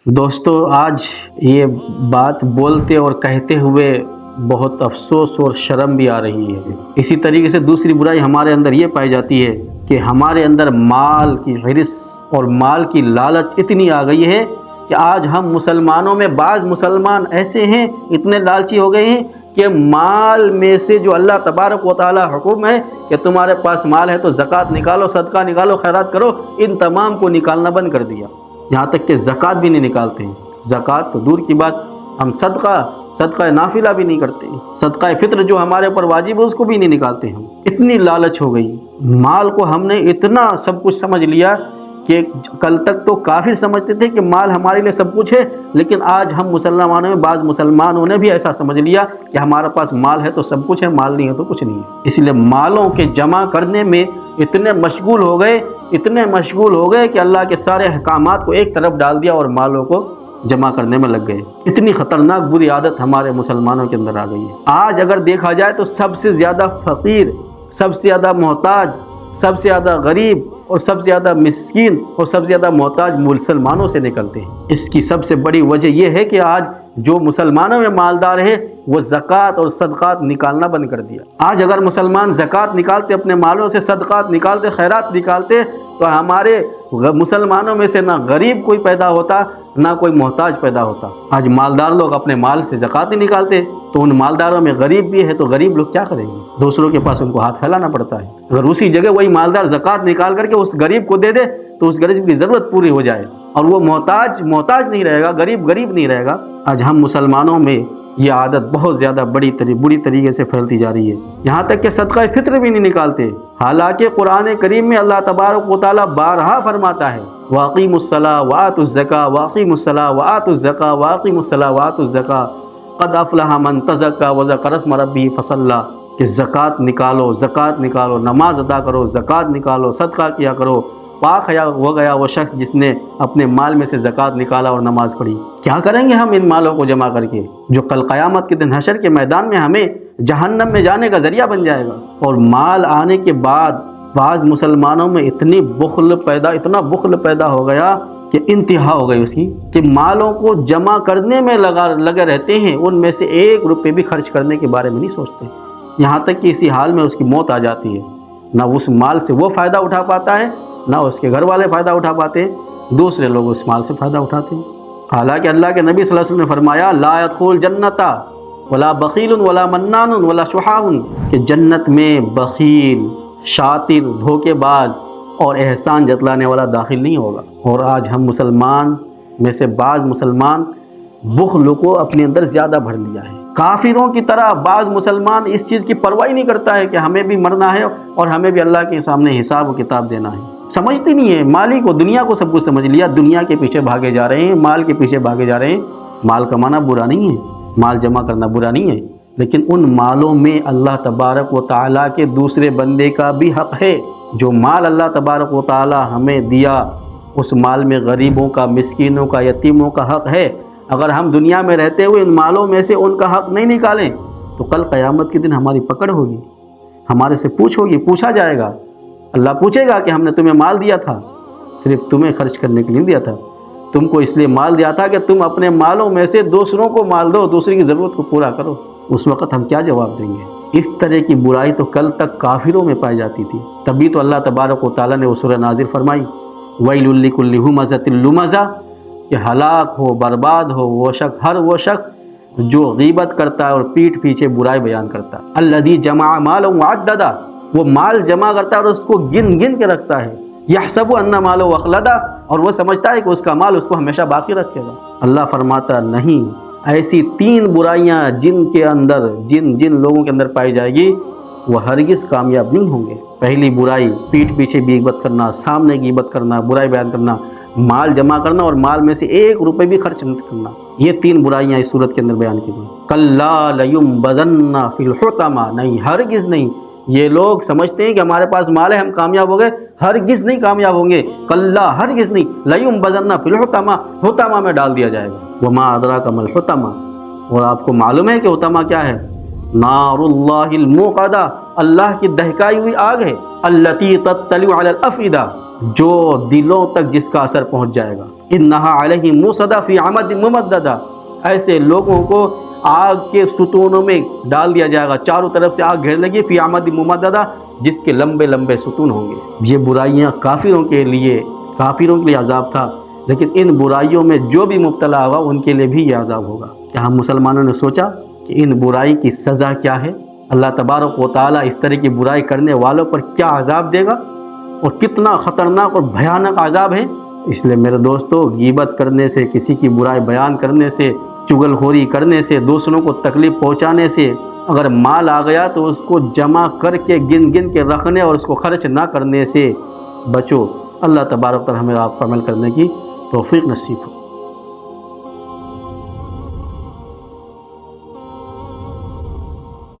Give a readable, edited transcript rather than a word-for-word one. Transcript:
دوستو آج یہ بات بولتے اور کہتے ہوئے بہت افسوس اور شرم بھی آ رہی ہے۔ اسی طریقے سے دوسری برائی ہمارے اندر یہ پائی جاتی ہے کہ ہمارے اندر مال کی حرص اور مال کی لالچ اتنی آ گئی ہے کہ آج ہم مسلمانوں میں بعض مسلمان ایسے ہیں، اتنے لالچی ہو گئے ہیں کہ مال میں سے جو اللہ تبارک و تعالی حکم ہے کہ تمہارے پاس مال ہے تو زکوٰۃ نکالو، صدقہ نکالو، خیرات کرو، ان تمام کو نکالنا بند کر دیا۔ یہاں تک کہ زکوٰۃ بھی نہیں نکالتے ہیں۔ زکوٰۃ تو دور کی بات، ہم صدقہ نافلہ بھی نہیں کرتے ہیں۔ صدقہ فطر جو ہمارے اوپر واجب ہے اس کو بھی نہیں نکالتے ہم۔ اتنی لالچ ہو گئی، مال کو ہم نے اتنا سب کچھ سمجھ لیا کہ کل تک تو کافر سمجھتے تھے کہ مال ہمارے لیے سب کچھ ہے، لیکن آج ہم مسلمانوں میں بعض مسلمانوں نے بھی ایسا سمجھ لیا کہ ہمارے پاس مال ہے تو سب کچھ ہے، مال نہیں ہے تو کچھ نہیں ہے۔ اس لیے مالوں کے جمع کرنے میں اتنے مشغول ہو گئے کہ اللہ کے سارے احکامات کو ایک طرف ڈال دیا اور مالوں کو جمع کرنے میں لگ گئے۔ اتنی خطرناک بری عادت ہمارے مسلمانوں کے اندر آ گئی ہے۔ آج اگر دیکھا جائے تو سب سے زیادہ فقیر، سب سے زیادہ محتاج، سب سے زیادہ غریب اور سب سے زیادہ مسکین اور سب سے زیادہ محتاج مسلمانوں سے نکلتے ہیں۔ اس کی سب سے بڑی وجہ یہ ہے کہ آج جو مسلمانوں میں مالدار ہے وہ زکوٰۃ اور صدقات نکالنا بند کر دیا۔ آج اگر مسلمان زکوٰۃ نکالتے، اپنے مالوں سے صدقات نکالتے، خیرات نکالتے، تو ہمارے مسلمانوں میں سے نہ غریب کوئی پیدا ہوتا نہ کوئی محتاج پیدا ہوتا۔ آج مالدار لوگ اپنے مال سے زکوٰۃ نہیں نکالتے تو ان مالداروں میں غریب بھی ہے، تو غریب لوگ کیا کریں گے؟ دوسروں کے پاس ان کو ہاتھ پھیلانا پڑتا ہے۔ اگر اسی جگہ وہی مالدار زکوٰۃ نکال کر کے اس غریب کو دے دے تو اس غریب کی ضرورت پوری ہو جائے اور وہ محتاج نہیں رہے گا، غریب نہیں رہے گا۔ آج ہم مسلمانوں میں یہ عادت بہت زیادہ بری طریقے سے پھیلتی جا رہی ہے، یہاں تک کہ صدقہ فطر بھی نہیں نکالتے، حالانکہ قرآن کریم میں اللہ تبارک و تعالیٰ بارہا فرماتا ہے وَأَقِيمُوا الصَّلَاةَ وَآتُوا الزَّكَاةَ وَأَقِيمُوا الصَّلَاةَ وَآتُوا الزَّكَاةَ وَأَقِيمُوا الصَّلَاةَ وَآتُوا الزَّكَاةَ قَدْ أَفْلَحَ مَن تَزَكَّىٰ وَذَكَرَ اسْمَ رَبِّهِ فَصَلَّىٰ کہ زکوٰۃ نکالو، نماز ادا کرو، زکوٰۃ نکالو، صدقہ کیا کرو۔ پاک ہو گیا وہ شخص جس نے اپنے مال میں سے زکوٰۃ نکالا اور نماز پڑھی۔ کیا کریں گے ہم ان مالوں کو جمع کر کے جو کل قیامت کے دن حشر کے میدان میں ہمیں جہنم میں جانے کا ذریعہ بن جائے گا؟ اور مال آنے کے بعد بعض مسلمانوں میں اتنا بخل پیدا ہو گیا کہ انتہا ہو گئی اس کی، کہ مالوں کو جمع کرنے میں لگے رہتے ہیں، ان میں سے 1 روپے بھی خرچ کرنے کے بارے میں نہیں سوچتے، یہاں تک کہ اسی حال میں اس کی موت آ جاتی ہے۔ نہ اس مال سے وہ فائدہ اٹھا پاتا ہے، نہ اس کے گھر والے فائدہ اٹھا پاتے، دوسرے لوگ اس مال سے فائدہ اٹھاتے ہیں۔ حالانکہ اللہ کے نبی صلی اللہ علیہ وسلم نے فرمایا لا يدخل الجنۃ ولا بخیل ولا منان ولا شحاح کہ جنت میں بخیل، شاطر، دھوکے باز اور احسان جتلانے والا داخل نہیں ہوگا۔ اور آج ہم مسلمان میں سے بعض مسلمان بخل کو اپنے اندر زیادہ بھر لیا ہے۔ کافروں کی طرح بعض مسلمان اس چیز کی پرواہ نہیں کرتا ہے کہ ہمیں بھی مرنا ہے اور ہمیں بھی اللہ کے سامنے حساب و کتاب دینا ہے۔ سمجھتے نہیں ہے، مالی کو، دنیا کو سب کچھ سمجھ لیا، دنیا کے پیچھے بھاگے جا رہے ہیں، مال کے پیچھے بھاگے جا رہے ہیں۔ مال کمانا برا نہیں ہے، مال جمع کرنا برا نہیں ہے، لیکن ان مالوں میں اللہ تبارک و تعالیٰ کے دوسرے بندے کا بھی حق ہے۔ جو مال اللہ تبارک و تعالیٰ ہمیں دیا اس مال میں غریبوں کا، مسکینوں کا، یتیموں کا حق ہے۔ اگر ہم دنیا میں رہتے ہوئے ان مالوں میں سے ان کا حق نہیں نکالیں تو کل قیامت کے دن ہماری پکڑ ہوگی، ہمارے سے پوچھا جائے گا۔ اللہ پوچھے گا کہ ہم نے تمہیں مال دیا تھا، صرف تمہیں خرچ کرنے کے لیے دیا تھا، تم کو اس لیے مال دیا تھا کہ تم اپنے مالوں میں سے دوسروں کو مال دو، دوسرے کی ضرورت کو پورا کرو۔ اس وقت ہم کیا جواب دیں گے؟ اس طرح کی برائی تو کل تک کافروں میں پائی جاتی تھی، تبھی تو اللہ تبارک و تعالیٰ نے وہ سورہ نازل فرمائی وَيْلٌ لِّكُلِّ ہُمَزَةٍ لُمَزَةٍ کہ ہلاک ہو، برباد ہو ہر وہ شخص جو غیبت کرتا ہے اور پیٹھ پیچھے برائی بیان کرتا ہے۔ الَّذِي جَمَعَ مَالًا وَعَدَّدَهُ وہ مال جمع کرتا ہے اور اس کو گن کے رکھتا ہے۔ يَحْسَبُ أَنَّ مَالَهُ أَخْلَدَهُ اور وہ سمجھتا ہے کہ اس کا مال اس کو ہمیشہ باقی رکھے گا۔ اللہ فرماتا نہیں، ایسی 3 برائیاں جن لوگوں کے اندر پائی جائے گی وہ ہرگز کامیاب نہیں ہوں گے۔ پہلی برائی پیٹھ پیچھے غیبت کرنا، سامنے غیبت کرنا، برائی بیان کرنا، مال جمع کرنا اور مال میں سے 1 روپے بھی خرچ نہ کرنا۔ یہ 3 برائیاں اس صورت کے اندر بیان کی گئی۔ کَلَّا لَيُنبَذَنَّ فِي الْحُطَمَةِ نہیں، ہرگز نہیں۔ یہ لوگ سمجھتے ہیں کہ ہمارے پاس مال ہے ہم کامیاب ہو گئے، ہرگز نہیں کامیاب ہوں گے۔ کَلَّا ہرگز نہیں، لَيُنبَذَنَّ فِي الْحُطَمَةِ حطمہ میں ڈال دیا جائے گا۔ وَمَا أَدْرَاكَ مَا الْحُطَمَةُ اور آپ کو معلوم ہے کہ حطمہ کیا ہے؟ نار اللہ الموقدہ اللہ کی دہکائی ہوئی آگ ہے، التی تطلع علی الافئدہ جو دلوں تک جس کا اثر پہنچ جائے گا۔ انہا علیہم موصدہ فی عمد ممددہ، ایسے لوگوں کو آگ کے ستونوں میں ڈال دیا جائے گا، چاروں طرف سے آگ گھیر لگی فی عمد ممددہ، جس کے لمبے لمبے ستون ہوں گے۔ یہ برائیاں کافروں کے لیے عذاب تھا، لیکن ان برائیوں میں جو بھی مبتلا ہوگا ان کے لیے بھی یہ عذاب ہوگا۔ کیا ہم مسلمانوں نے سوچا کہ ان برائی کی سزا کیا ہے؟ اللہ تبارک و تعالیٰ اس طرح کی برائی کرنے والوں پر کیا عذاب دے گا اور کتنا خطرناک اور بھیانک عذاب ہے۔ اس لیے میرے دوستو، غیبت کرنے سے، کسی کی برائی بیان کرنے سے، چغل خوری کرنے سے، دوسروں کو تکلیف پہنچانے سے اگر مال آ گیا تو اس کو جمع کر کے گن گن کے رکھنے اور اس کو خرچ نہ کرنے سے بچو۔ اللہ تبارک و تعالیٰ ہمیں آپ کو عمل کرنے کی توفیق نصیب ہو۔